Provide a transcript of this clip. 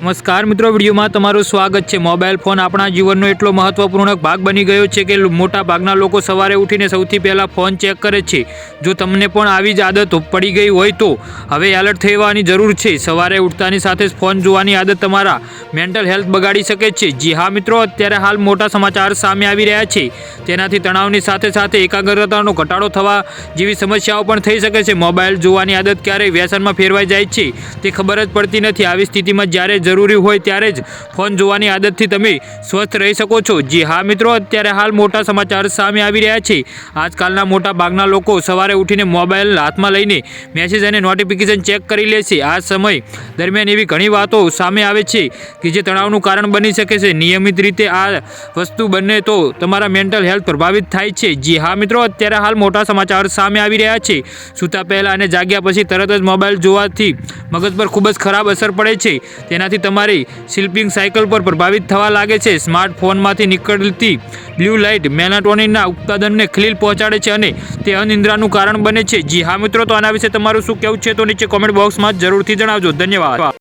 નમસ્કાર મિત્રો, વિડીયોમાં તમારું સ્વાગત છે। મોબાઈલ ફોન આપણા જીવનનો એટલો મહત્વપૂર્ણ ભાગ બની ગયો છે કે મોટા ભાગના લોકો સવારે ઉઠીને સૌથી પહેલાં ફોન ચેક કરે છે। જો તમને પણ આવી જ આદત પડી ગઈ હોય તો હવે એલર્ટ થવાની જરૂર છે। સવારે ઉઠતાની સાથે જ ફોન જોવાની આદત તમારા મેન્ટલ હેલ્થ બગાડી શકે છે। જી હા મિત્રો, અત્યારે હાલ મોટા સમાચાર સામે આવી રહ્યા છે। તેનાથી તણાવની સાથે સાથે એકાગ્રતાનો ઘટાડો થવા જેવી સમસ્યાઓ પણ થઈ શકે છે। મોબાઈલ જોવાની આદત ક્યારેય વ્યસનમાં ફેરવાઈ જાય છે તે ખબર જ પડતી નથી। આવી સ્થિતિમાં જ્યારે જરૂરી હોય ત્યારે જ ફોન જોવાની આદતથી તમે સ્વસ્થ રહી શકો છો। જી હા મિત્રો, અત્યારે હાલ મોટા સમાચાર સામે આવી રહ્યા છે। આજકાલના મોટા ભાગના લોકો સવારે ઉઠીને મોબાઈલ હાથમાં લઈને મેસેજ અને નોટિફિકેશન ચેક કરી લે છે। આ સમય દરમિયાન એવી ઘણી વાતો સામે આવે છે કે જે તણાવનું કારણ બની શકે છે। નિયમિત રીતે આ વસ્તુ બને તો તમારા મેન્ટલ હેલ્થ પ્રભાવિત થાય છે। જી હા મિત્રો, અત્યારે હાલ મોટા સમાચાર સામે આવી રહ્યા છે। સૂતા પહેલાં અને જાગ્યા પછી તરત જ મોબાઈલ જોવાથી મગજ પર ખૂબ જ ખરાબ અસર પડે છે। તેનાથી તમારી સ્લીપિંગ સાયકલ પર પ્રભાવિત થવા લાગે છે। સ્માર્ટફોનમાંથી નીકળતી બ્લુ લાઇટ મેલાટોનિનના ઉત્પાદનને ખલેલ પહોંચાડે છે અને તે અનિદ્રાનું કારણ બને છે। જી હા મિત્રો, તો આના વિશે તમારું શું કહેવું છે તો નીચે કોમેન્ટ બોક્સમાં જરૂરથી જણાવજો। ધન્યવાદ।